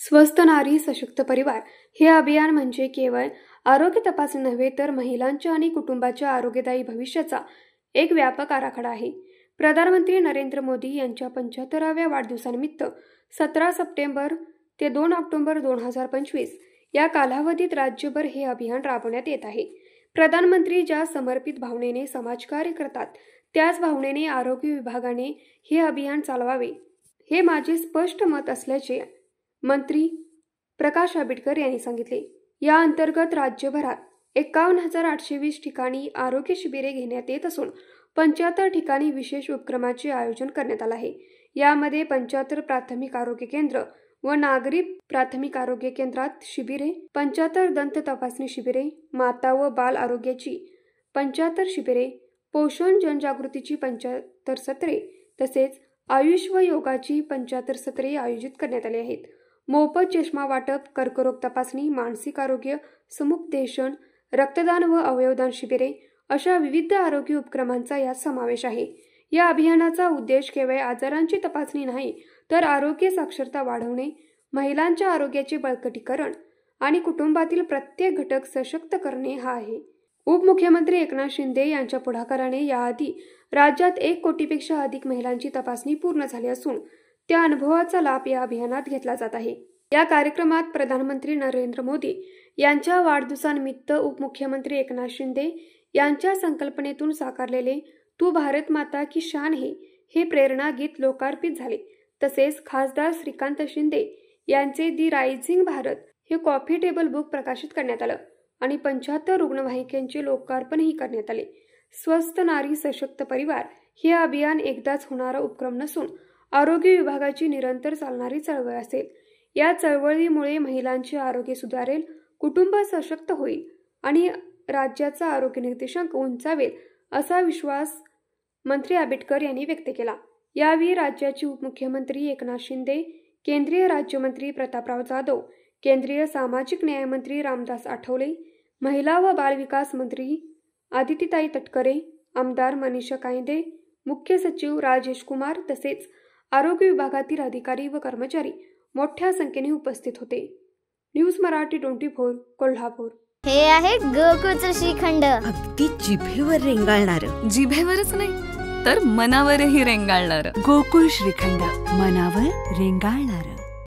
स्वस्थ नारी सशक्त परिवार हे अभियान म्हणजे केवळ आरोग्य तपासणी नव्हे तर महिलांच्या आणि कुटुंबाच्या आरोग्यदायी भविष्याचा एक व्यापक आराखडा आहे। प्रधानमंत्री नरेंद्र मोदी यांच्या 75व्या वाढदिवसानिमित्त 17 सप्टेंबर ते 2 ऑक्टोबर 2025 या कालावधीत राज्यभर हे अभियान राबवण्यात येत आहे। प्रधानमंत्री ज्या समर्पित भावनेने समाजकार्य करतात त्याच भावनेने आरोग्य विभागाने हे अभियान चालवावे हे माझे स्पष्ट मत असल्याचे मंत्री प्रकाश आंबेडकर यांनी सांगितले। या अंतर्गत राज्यभरात 51,820 ठिकाणी आरोग्य शिबिरे घेण्यात येत असून 75 ठिकाणी विशेष उपक्रमाचे आयोजन करण्यात आले आहे। यामध्ये 75 प्राथमिक आरोग्य केंद्र व नागरी प्राथमिक आरोग्य केंद्रात शिबिरे, 75 दंत तपासणी शिबिरे, माता व बाल आरोग्याची 75 शिबिरे, पोषण जनजागृतीची 75 सत्रे तसेच आयुष व योगाची 75 सत्रे आयोजित करण्यात आली आहेत। मोफत चष्मा वाटप, कर्करोग तपासणी, मानसिक आरोग्य समुपदेशन, रक्तदान व अवयवदान शिबिरे अशा विविध आरोग्य उपक्रमांचा यात समावेश आहे। या अभियानाचा उद्देश केवळ आजारांची तपासणी नाही तर आरोग्य साक्षरता वाढवणे, महिलांच्या आरोग्याचे बळकटीकरण आणि कुटुंबातील प्रत्येक घटक सशक्त करणे हा आहे। उपमुख्यमंत्री एकनाथ शिंदे यांच्या पुढाकाराने याआधी राज्यात 1 कोटीपेक्षा अधिक महिलांची तपासणी पूर्ण झाली असून त्या अनुभवाचा लाभ या अभियानात घेतला जात आहे। या कार्यक्रमात प्रधानमंत्री नरेंद्र मोदी यांच्या वाढदिवसानिमित्त उपमुख्यमंत्री एकनाथ शिंदे यांच्या संकल्पनेतून साकारलेले तू भारत माता की शान हे प्रेरणा गीत लोकार्पित झाले। तसेच खासदार श्रीकांत शिंदे यांचे दी रायझिंग भारत हे कॉफी टेबल बुक प्रकाशित करण्यात आलं आणि 75 रुग्णवाहिकांचे लोकार्पणही करण्यात आले। स्वस्थ नारी सशक्त परिवार हे अभियान एकदाच होणारा उपक्रम नसून आरोग्य विभागाची निरंतर चालणारी चळवळ असेल। या चळवळीमुळे महिलांचे आरोग्य सुधारेल, कुटुंब सशक्त होईल आणि राज्याचा आरोग्य निर्देशांक उंचावेल असा विश्वास मंत्री आंबेडकर यांनी व्यक्त केला। यावेळी राज्याचे उपमुख्यमंत्री एकनाथ शिंदे, केंद्रीय राज्यमंत्री प्रतापराव जाधव, केंद्रीय सामाजिक न्याय मंत्री रामदास आठवले, महिला व बाल विकास मंत्री आदितीताई तटकरे, आमदार मनीषा कायंदे, मुख्य सचिव राजेश कुमार तसेच आरोग्य विभागातील अधिकारी व कर्मचारी मोठ्या संख्येने उपस्थित होते। न्यूज मराठी 24 कोल्हापूर। हे आहे गोकुळचं श्रीखंड, अगदी जिभेवर रेंगाळणार। जिभेवरच नाही तर मनावरही रेंगाळणार। गोकुळ श्रीखंड, मनावर रेंगाळणार।